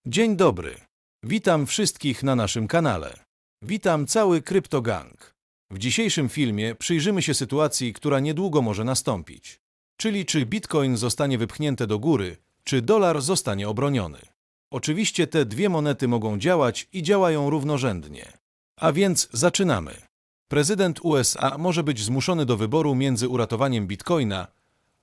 Dzień dobry. Witam wszystkich na naszym kanale. Witam cały CryptoGang. W dzisiejszym filmie przyjrzymy się sytuacji, która niedługo może nastąpić. Czyli czy Bitcoin zostanie wypchnięty do góry, czy dolar zostanie obroniony. Oczywiście te dwie monety mogą działać i działają równorzędnie. A więc zaczynamy. Prezydent USA może być zmuszony do wyboru między uratowaniem Bitcoina,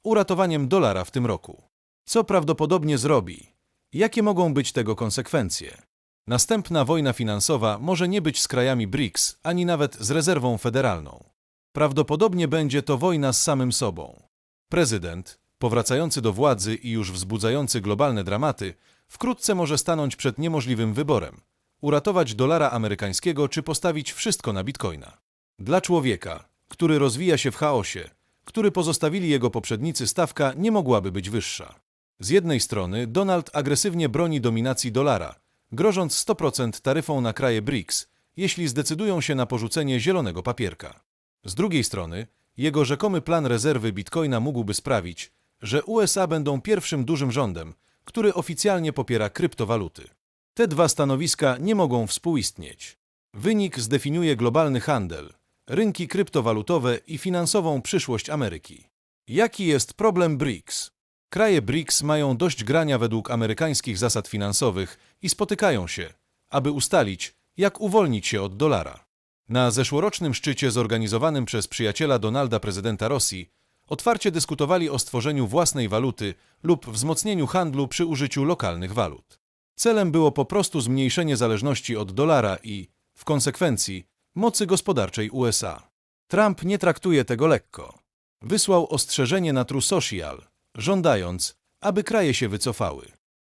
uratowaniem dolara w tym roku. Co prawdopodobnie zrobi? Jakie mogą być tego konsekwencje? Następna wojna finansowa może nie być z krajami BRICS, ani nawet z rezerwą federalną. Prawdopodobnie będzie to wojna z samym sobą. Prezydent, powracający do władzy i już wzbudzający globalne dramaty, wkrótce może stanąć przed niemożliwym wyborem: uratować dolara amerykańskiego czy postawić wszystko na Bitcoina. Dla człowieka, który rozwija się w chaosie, który pozostawili jego poprzednicy, stawka nie mogłaby być wyższa. Z jednej strony Donald agresywnie broni dominacji dolara, grożąc 100% taryfą na kraje BRICS, jeśli zdecydują się na porzucenie zielonego papierka. Z drugiej strony jego rzekomy plan rezerwy Bitcoina mógłby sprawić, że USA będą pierwszym dużym rządem, który oficjalnie popiera kryptowaluty. Te dwa stanowiska nie mogą współistnieć. Wynik zdefiniuje globalny handel, rynki kryptowalutowe i finansową przyszłość Ameryki. Jaki jest problem BRICS? Kraje BRICS mają dość grania według amerykańskich zasad finansowych i spotykają się, aby ustalić, jak uwolnić się od dolara. Na zeszłorocznym szczycie zorganizowanym przez przyjaciela Donalda, prezydenta Rosji, otwarcie dyskutowali o stworzeniu własnej waluty lub wzmocnieniu handlu przy użyciu lokalnych walut. Celem było po prostu zmniejszenie zależności od dolara i, w konsekwencji, mocy gospodarczej USA. Trump nie traktuje tego lekko. Wysłał ostrzeżenie na True Social, żądając, aby kraje się wycofały.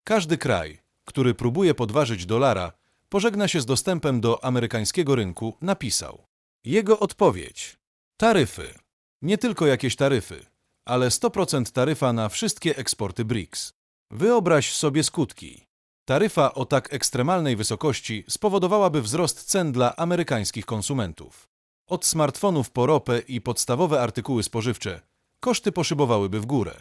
Każdy kraj, który próbuje podważyć dolara, pożegna się z dostępem do amerykańskiego rynku, napisał. Jego odpowiedź: taryfy. Nie tylko jakieś taryfy, ale 100% taryfa na wszystkie eksporty BRICS. Wyobraź sobie skutki. Taryfa o tak ekstremalnej wysokości spowodowałaby wzrost cen dla amerykańskich konsumentów. Od smartfonów po ropę i podstawowe artykuły spożywcze, koszty poszybowałyby w górę.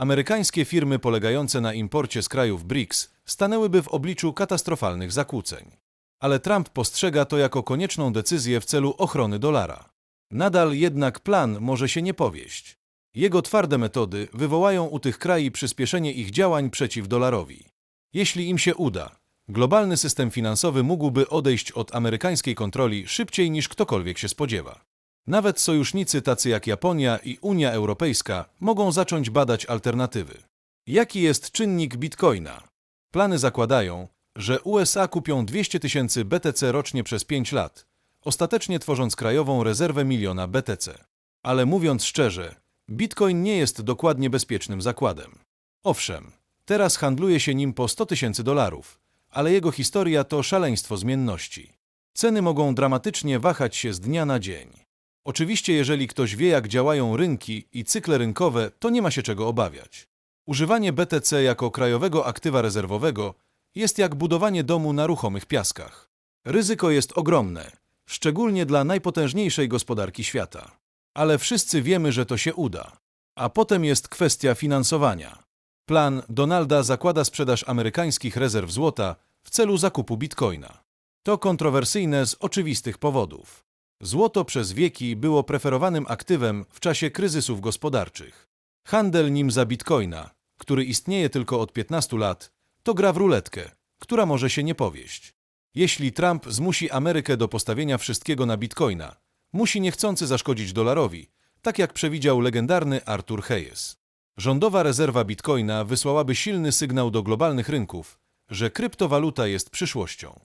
Amerykańskie firmy polegające na imporcie z krajów BRICS stanęłyby w obliczu katastrofalnych zakłóceń. Ale Trump postrzega to jako konieczną decyzję w celu ochrony dolara. Nadal jednak plan może się nie powieść. Jego twarde metody wywołają u tych krajów przyspieszenie ich działań przeciw dolarowi. Jeśli im się uda, globalny system finansowy mógłby odejść od amerykańskiej kontroli szybciej niż ktokolwiek się spodziewa. Nawet sojusznicy tacy jak Japonia i Unia Europejska mogą zacząć badać alternatywy. Jaki jest czynnik Bitcoina? Plany zakładają, że USA kupią 200 000 BTC rocznie przez 5 lat, ostatecznie tworząc krajową rezerwę miliona BTC. Ale mówiąc szczerze, Bitcoin nie jest dokładnie bezpiecznym zakładem. Owszem, teraz handluje się nim po $100 000, ale jego historia to szaleństwo zmienności. Ceny mogą dramatycznie wahać się z dnia na dzień. Oczywiście, jeżeli ktoś wie, jak działają rynki i cykle rynkowe, to nie ma się czego obawiać. Używanie BTC jako krajowego aktywa rezerwowego jest jak budowanie domu na ruchomych piaskach. Ryzyko jest ogromne, szczególnie dla najpotężniejszej gospodarki świata. Ale wszyscy wiemy, że to się uda. A potem jest kwestia finansowania. Plan Donalda zakłada sprzedaż amerykańskich rezerw złota w celu zakupu bitcoina. To kontrowersyjne z oczywistych powodów. Złoto przez wieki było preferowanym aktywem w czasie kryzysów gospodarczych. Handel nim za bitcoina, który istnieje tylko od 15 lat, to gra w ruletkę, która może się nie powieść. Jeśli Trump zmusi Amerykę do postawienia wszystkiego na bitcoina, musi niechcący zaszkodzić dolarowi, tak jak przewidział legendarny Arthur Hayes. Rządowa rezerwa bitcoina wysłałaby silny sygnał do globalnych rynków, że kryptowaluta jest przyszłością.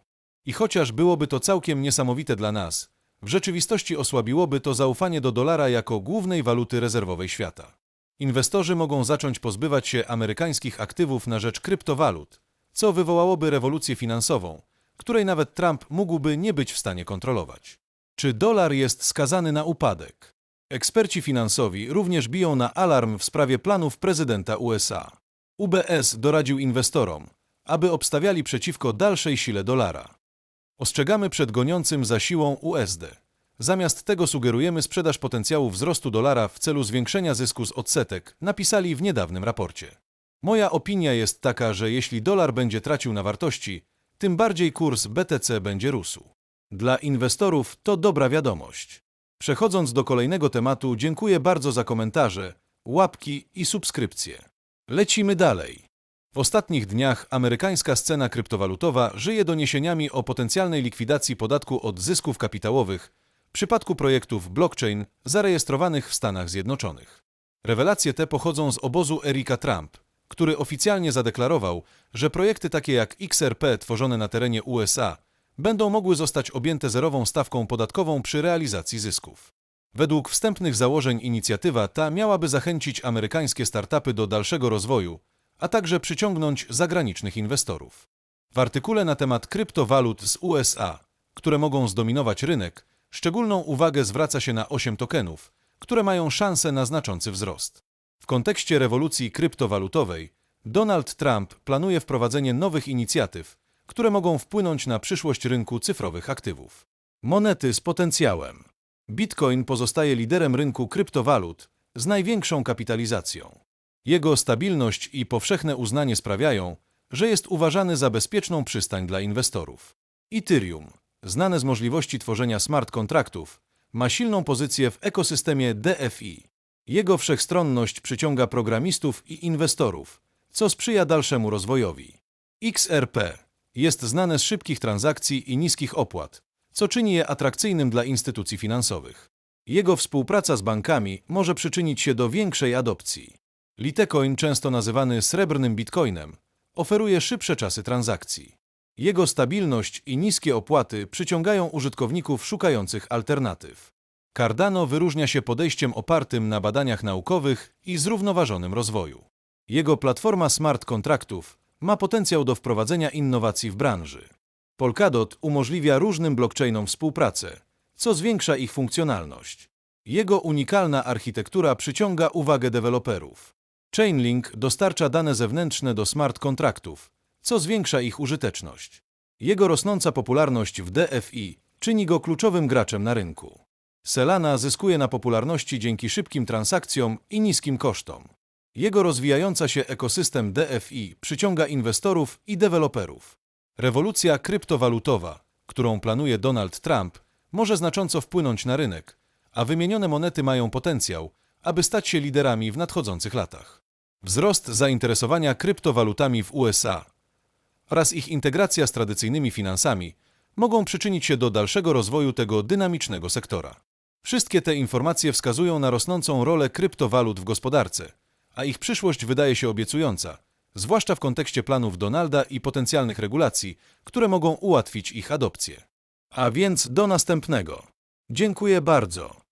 I chociaż byłoby to całkiem niesamowite dla nas, w rzeczywistości osłabiłoby to zaufanie do dolara jako głównej waluty rezerwowej świata. Inwestorzy mogą zacząć pozbywać się amerykańskich aktywów na rzecz kryptowalut, co wywołałoby rewolucję finansową, której nawet Trump mógłby nie być w stanie kontrolować. Czy dolar jest skazany na upadek? Eksperci finansowi również biją na alarm w sprawie planów prezydenta USA. UBS doradził inwestorom, aby obstawiali przeciwko dalszej sile dolara. Ostrzegamy przed goniącym za siłą USD. Zamiast tego sugerujemy sprzedaż potencjału wzrostu dolara w celu zwiększenia zysku z odsetek, napisali w niedawnym raporcie. Moja opinia jest taka, że jeśli dolar będzie tracił na wartości, tym bardziej kurs BTC będzie rósł. Dla inwestorów to dobra wiadomość. Przechodząc do kolejnego tematu, dziękuję bardzo za komentarze, łapki i subskrypcje. Lecimy dalej. W ostatnich dniach amerykańska scena kryptowalutowa żyje doniesieniami o potencjalnej likwidacji podatku od zysków kapitałowych w przypadku projektów blockchain zarejestrowanych w Stanach Zjednoczonych. Rewelacje te pochodzą z obozu Erika Trump, który oficjalnie zadeklarował, że projekty takie jak XRP tworzone na terenie USA będą mogły zostać objęte zerową stawką podatkową przy realizacji zysków. Według wstępnych założeń inicjatywa ta miałaby zachęcić amerykańskie startupy do dalszego rozwoju, a także przyciągnąć zagranicznych inwestorów. W artykule na temat kryptowalut z USA, które mogą zdominować rynek, szczególną uwagę zwraca się na 8 tokenów, które mają szansę na znaczący wzrost. W kontekście rewolucji kryptowalutowej Donald Trump planuje wprowadzenie nowych inicjatyw, które mogą wpłynąć na przyszłość rynku cyfrowych aktywów. Monety z potencjałem. Bitcoin pozostaje liderem rynku kryptowalut z największą kapitalizacją. Jego stabilność i powszechne uznanie sprawiają, że jest uważany za bezpieczną przystań dla inwestorów. Ethereum, znane z możliwości tworzenia smart kontraktów, ma silną pozycję w ekosystemie DeFi. Jego wszechstronność przyciąga programistów i inwestorów, co sprzyja dalszemu rozwojowi. XRP jest znane z szybkich transakcji i niskich opłat, co czyni je atrakcyjnym dla instytucji finansowych. Jego współpraca z bankami może przyczynić się do większej adopcji. Litecoin, często nazywany srebrnym bitcoinem, oferuje szybsze czasy transakcji. Jego stabilność i niskie opłaty przyciągają użytkowników szukających alternatyw. Cardano wyróżnia się podejściem opartym na badaniach naukowych i zrównoważonym rozwoju. Jego platforma smart kontraktów ma potencjał do wprowadzenia innowacji w branży. Polkadot umożliwia różnym blockchainom współpracę, co zwiększa ich funkcjonalność. Jego unikalna architektura przyciąga uwagę deweloperów. Chainlink dostarcza dane zewnętrzne do smart kontraktów, co zwiększa ich użyteczność. Jego rosnąca popularność w DeFi czyni go kluczowym graczem na rynku. Solana zyskuje na popularności dzięki szybkim transakcjom i niskim kosztom. Jego rozwijająca się ekosystem DeFi przyciąga inwestorów i deweloperów. Rewolucja kryptowalutowa, którą planuje Donald Trump, może znacząco wpłynąć na rynek, a wymienione monety mają potencjał, aby stać się liderami w nadchodzących latach. Wzrost zainteresowania kryptowalutami w USA oraz ich integracja z tradycyjnymi finansami mogą przyczynić się do dalszego rozwoju tego dynamicznego sektora. Wszystkie te informacje wskazują na rosnącą rolę kryptowalut w gospodarce, a ich przyszłość wydaje się obiecująca, zwłaszcza w kontekście planów Donalda i potencjalnych regulacji, które mogą ułatwić ich adopcję. A więc do następnego. Dziękuję bardzo.